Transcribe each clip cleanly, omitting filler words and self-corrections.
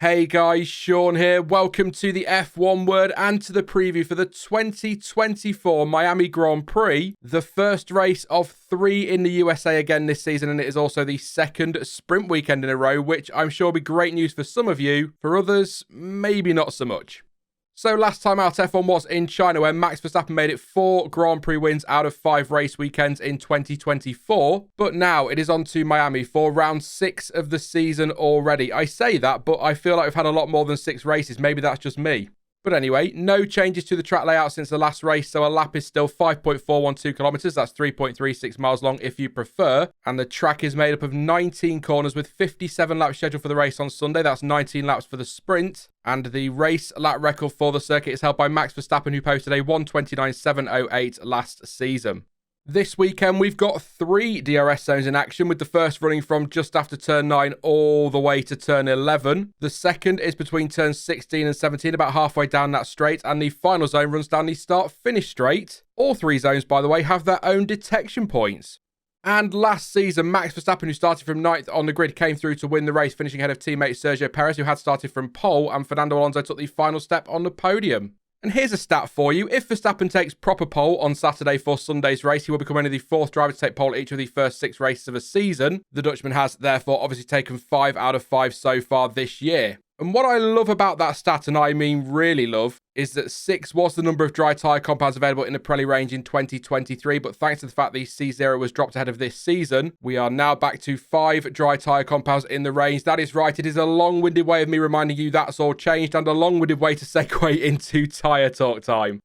Hey guys, Sean here. Welcome to the F1 Word and to the preview for the 2024 Miami Grand Prix, the first race of 3 in the USA again this season, and it is also the second sprint weekend in a row, which I'm sure will be great news for some of you. For others, maybe not so much. So last time out, F1 was in China, where Max Verstappen made it 4 Grand Prix wins out of 5 race weekends in 2024. But now it is on to Miami for round 6 of the season already. I say that, but I feel like we've had a lot more than 6 races. Maybe that's just me. But anyway, no changes to the track layout since the last race, so a lap is still 5.412 kilometers. That's 3.36 miles long if you prefer. And the track is made up of 19 corners with 57 laps scheduled for the race on Sunday. That's 19 laps for the sprint. And the race lap record for the circuit is held by Max Verstappen, who posted a 1:29.708 last season. This weekend, we've got 3 DRS zones in action, with the first running from just after turn 9 all the way to turn 11. The second is between turns 16 and 17, about halfway down that straight, and the final zone runs down the start-finish straight. All 3 zones, by the way, have their own detection points. And last season, Max Verstappen, who started from 9th on the grid, came through to win the race, finishing ahead of teammate Sergio Perez, who had started from pole, and Fernando Alonso took the final step on the podium. And here's a stat for you. If Verstappen takes proper pole on Saturday for Sunday's race, he will become only the 4th driver to take pole each of the first 6 races of a season. The Dutchman has, therefore, obviously taken 5 out of 5 so far this year. And what I love about that stat, and I mean really love, is that 6 was the number of dry tyre compounds available in the Pirelli range in 2023, but thanks to the fact the C0 was dropped ahead of this season, we are now back to 5 dry tyre compounds in the range. That is right, it is a long-winded way of me reminding you that's all changed, and a long-winded way to segue into tyre talk time.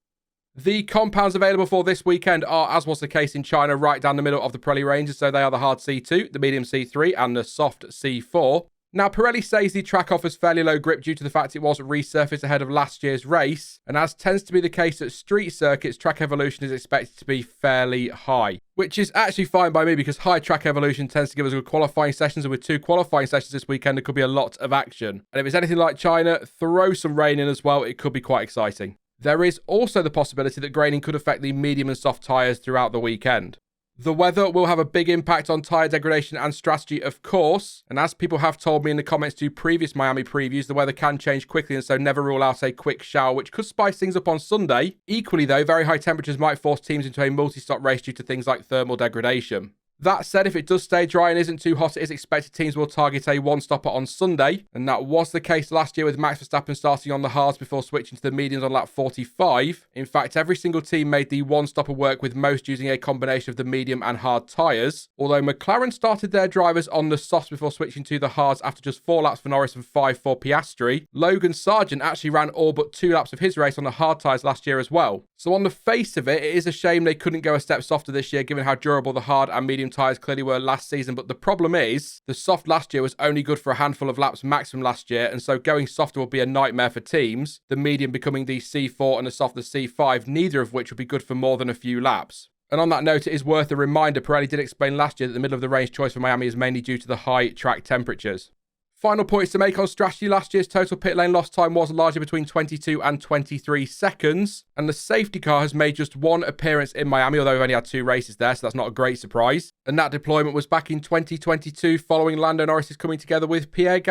The compounds available for this weekend are, as was the case in China, right down the middle of the Pirelli range, so they are the hard C2, the medium C3, and the soft C4. Now, Pirelli says the track offers fairly low grip due to the fact it was resurfaced ahead of last year's race, and as tends to be the case at street circuits, track evolution is expected to be fairly high, which is actually fine by me because high track evolution tends to give us good qualifying sessions, and with 2 qualifying sessions this weekend, there could be a lot of action. And if it's anything like China, throw some rain in as well, it could be quite exciting. There is also the possibility that graining could affect the medium and soft tyres throughout the weekend. The weather will have a big impact on tyre degradation and strategy, of course, and as people have told me in the comments to previous Miami previews, the weather can change quickly, and so never rule out a quick shower, which could spice things up on Sunday. Equally though, very high temperatures might force teams into a multi-stop race due to things like thermal degradation. That said, if it does stay dry and isn't too hot, it is expected teams will target a one-stopper on Sunday, and that was the case last year with Max Verstappen starting on the hards before switching to the mediums on lap 45. In fact, every single team made the one-stopper work, with most using a combination of the medium and hard tyres, although McLaren started their drivers on the softs before switching to the hards after just 4 laps for Norris and 5 for Piastri. Logan Sargeant actually ran all but 2 laps of his race on the hard tyres last year as well. So on the face of it, it is a shame they couldn't go a step softer this year, given how durable the hard and medium tyres clearly were last season, but the problem is the soft last year was only good for a handful of laps maximum last year, and so going softer would be a nightmare for teams, the medium becoming the C4 and the soft the C5, neither of which would be good for more than a few laps. And on that note, it is worth a reminder, Pirelli did explain last year that the middle of the range choice for Miami is mainly due to the high track temperatures. Final points to make on strategy: last year's total pit lane loss time was largely between 22 and 23 seconds, and the safety car has made just 1 appearance in Miami, although we've only had 2 races there, so that's not a great surprise. And that deployment was back in 2022, following Lando Norris coming together with Pierre.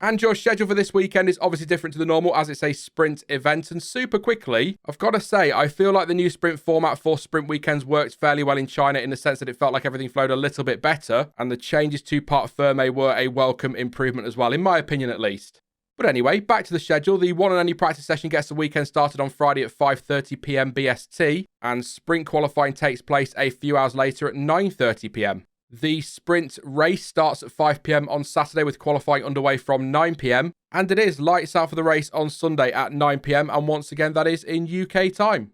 And your schedule for this weekend is obviously different to the normal, as it's a sprint event. And super quickly, I've got to say, I feel like the new sprint format for sprint weekends worked fairly well in China, in the sense that it felt like everything flowed a little bit better, and the changes to Parc Fermé were a welcome improvement as well, in my opinion at least. But anyway, back to the schedule. The one and only practice session gets the weekend started on Friday at 5:30 p.m. BST, and sprint qualifying takes place a few hours later at 9:30 p.m. The sprint race starts at 5 p.m. on Saturday, with qualifying underway from 9 p.m. And it is lights out for the race on Sunday at 9 p.m. And once again, that is in UK time.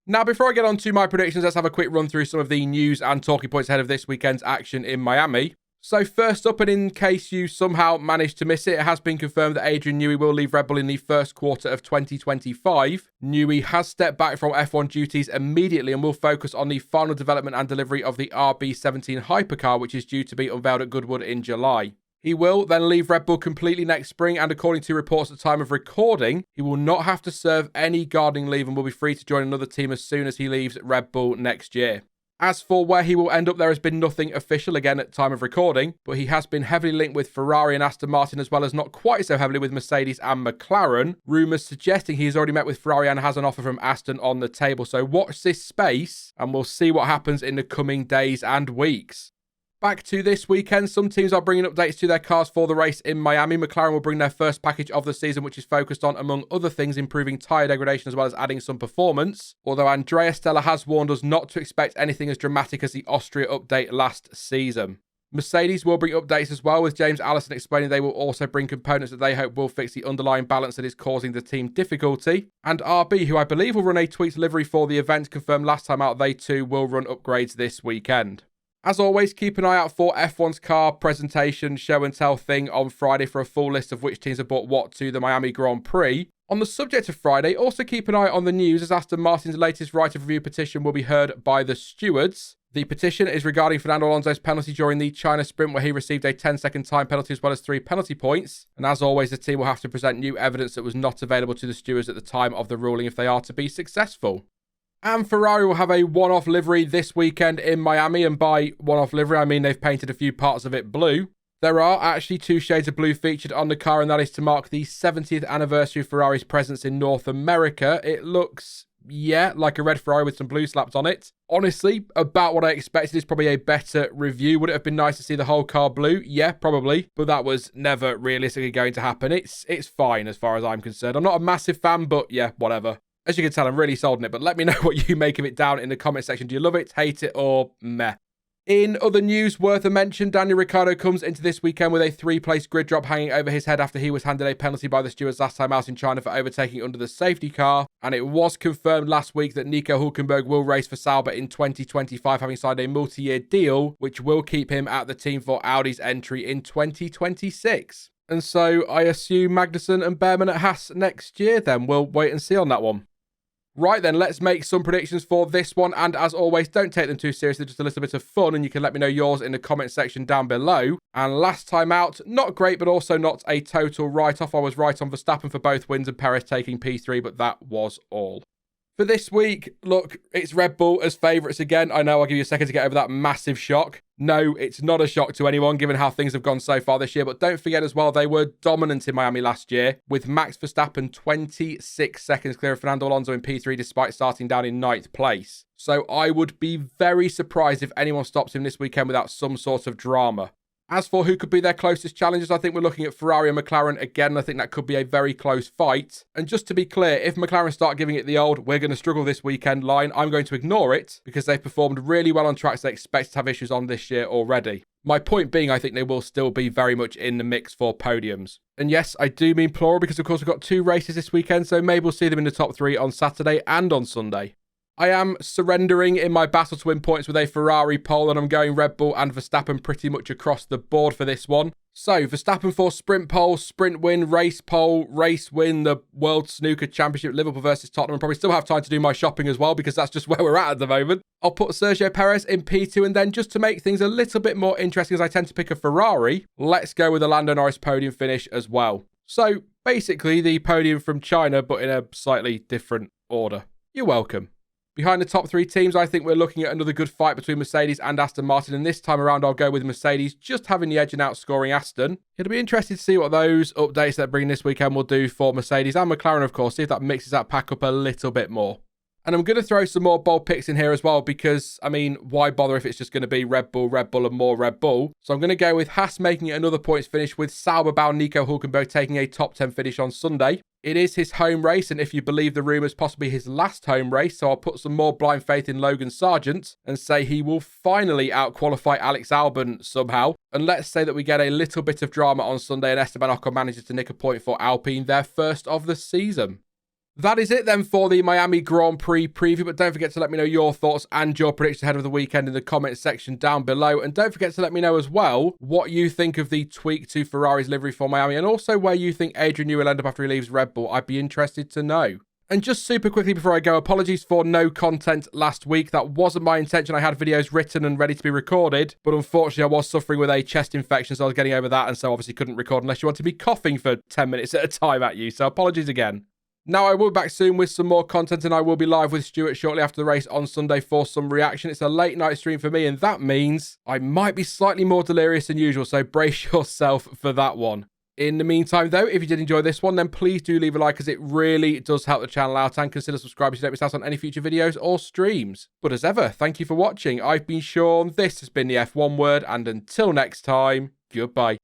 Now, before I get on to my predictions, let's have a quick run through some of the news and talking points ahead of this weekend's action in Miami. So first up, and in case you somehow managed to miss it, it has been confirmed that Adrian Newey will leave Red Bull in the first quarter of 2025. Newey has stepped back from F1 duties immediately and will focus on the final development and delivery of the RB17 hypercar, which is due to be unveiled at Goodwood in July. He will then leave Red Bull completely next spring, and according to reports at the time of recording, he will not have to serve any gardening leave and will be free to join another team as soon as he leaves Red Bull next year. As for where he will end up, there has been nothing official again at time of recording, but he has been heavily linked with Ferrari and Aston Martin, as well as not quite so heavily with Mercedes and McLaren. Rumours suggesting he's already met with Ferrari and has an offer from Aston on the table. So watch this space and we'll see what happens in the coming days and weeks. Back to this weekend, some teams are bringing updates to their cars for the race in Miami. McLaren will bring their first package of the season, which is focused on, among other things, improving tyre degradation as well as adding some performance. Although Andrea Stella has warned us not to expect anything as dramatic as the Austria update last season. Mercedes will bring updates as well, with James Allison explaining they will also bring components that they hope will fix the underlying balance that is causing the team difficulty. And RB, who I believe will run a tweaked livery for the event, confirmed last time out they too will run upgrades this weekend. As always, keep an eye out for F1's car presentation show and tell thing on Friday for a full list of which teams have brought what to the Miami Grand Prix. On the subject of Friday, also keep an eye on the news as Aston Martin's latest right of review petition will be heard by the stewards. The petition is regarding Fernando Alonso's penalty during the China sprint, where he received a 10-second time penalty as well as 3 penalty points. And as always, the team will have to present new evidence that was not available to the stewards at the time of the ruling if they are to be successful. And Ferrari will have a one-off livery this weekend in Miami, and by one-off livery I mean they've painted a few parts of it blue. There are actually 2 shades of blue featured on the car, and that is to mark the 70th anniversary of Ferrari's presence in North America. It looks, like a red Ferrari with some blue slapped on it. Honestly, about what I expected. Is probably a better review. Would it have been nice to see the whole car blue? Yeah, probably. But that was never realistically going to happen. It's fine as far as I'm concerned. I'm not a massive fan, but yeah, whatever. As you can tell, I'm really sold on it, but let me know what you make of it down in the comment section. Do you love it, hate it, or meh? In other news worth a mention, Daniel Ricciardo comes into this weekend with a 3-place grid drop hanging over his head after he was handed a penalty by the stewards last time out in China for overtaking under the safety car. And it was confirmed last week that Nico Hülkenberg will race for Sauber in 2025, having signed a multi-year deal, which will keep him at the team for Audi's entry in 2026. And so I assume Magnussen and Behrman at Haas next year then. We'll wait and see on that one. Right then, let's make some predictions for this one, and as always, don't take them too seriously, just a little bit of fun, and you can let me know yours in the comment section down below. And last time out, not great, but also not a total write-off. I was right on Verstappen for both wins and Perez taking P3, but that was all. For this week, look, it's Red Bull as favourites again. I know, I'll give you a second to get over that massive shock. No, it's not a shock to anyone, given how things have gone so far this year. But don't forget as well, they were dominant in Miami last year, with Max Verstappen 26 seconds clear of Fernando Alonso in P3, despite starting down in 9th place. So I would be very surprised if anyone stops him this weekend without some sort of drama. As for who could be their closest challengers, I think we're looking at Ferrari and McLaren again. I think that could be a very close fight. And just to be clear, if McLaren start giving it the old, we're going to struggle this weekend line, I'm going to ignore it because they've performed really well on tracks they expect to have issues on this year already. My point being, I think they will still be very much in the mix for podiums. And yes, I do mean plural because of course we've got 2 races this weekend, so maybe we'll see them in the top 3 on Saturday and on Sunday. I am surrendering in my battle to win points with a Ferrari pole, and I'm going Red Bull and Verstappen pretty much across the board for this one. So, Verstappen for sprint pole, sprint win, race pole, race win, the World Snooker Championship, Liverpool versus Tottenham. I'll probably still have time to do my shopping as well because that's just where we're at the moment. I'll put Sergio Perez in P2, and then just to make things a little bit more interesting, as I tend to pick a Ferrari, let's go with a Lando Norris podium finish as well. So, basically the podium from China, but in a slightly different order. You're welcome. Behind the top 3 teams, I think we're looking at another good fight between Mercedes and Aston Martin, and this time around I'll go with Mercedes, just having the edge and outscoring Aston. It'll be interesting to see what those updates that bring this weekend will do for Mercedes and McLaren, of course, see if that mixes that pack up a little bit more. And I'm going to throw some more bold picks in here as well because, I mean, why bother if it's just going to be Red Bull, and more Red Bull? So I'm going to go with Haas making it another points finish, with Sauber-bound Nico Hülkenberg taking a top 10 finish on Sunday. It is his home race, and if you believe the rumours, possibly his last home race, so I'll put some more blind faith in Logan Sargeant and say he will finally outqualify Alex Albon somehow. And let's say that we get a little bit of drama on Sunday and Esteban Ocon manages to nick a point for Alpine, their first of the season. That is it then for the Miami Grand Prix preview, but don't forget to let me know your thoughts and your predictions ahead of the weekend in the comment section down below. And don't forget to let me know as well what you think of the tweak to Ferrari's livery for Miami, and also where you think Adrian Newey will end up after he leaves Red Bull. I'd be interested to know. And just super quickly before I go, apologies for no content last week. That wasn't my intention. I had videos written and ready to be recorded, but unfortunately I was suffering with a chest infection, so I was getting over that, and so obviously couldn't record unless you want to be coughing for 10 minutes at a time at you. So apologies again. Now, I will be back soon with some more content, and I will be live with Stuart shortly after the race on Sunday for some reaction. It's a late night stream for me, and that means I might be slightly more delirious than usual, so brace yourself for that one. In the meantime, though, if you did enjoy this one, then please do leave a like, as it really does help the channel out, and consider subscribing so you don't miss out on any future videos or streams. But as ever, thank you for watching. I've been Sean, this has been the F1 Word, and until next time, goodbye.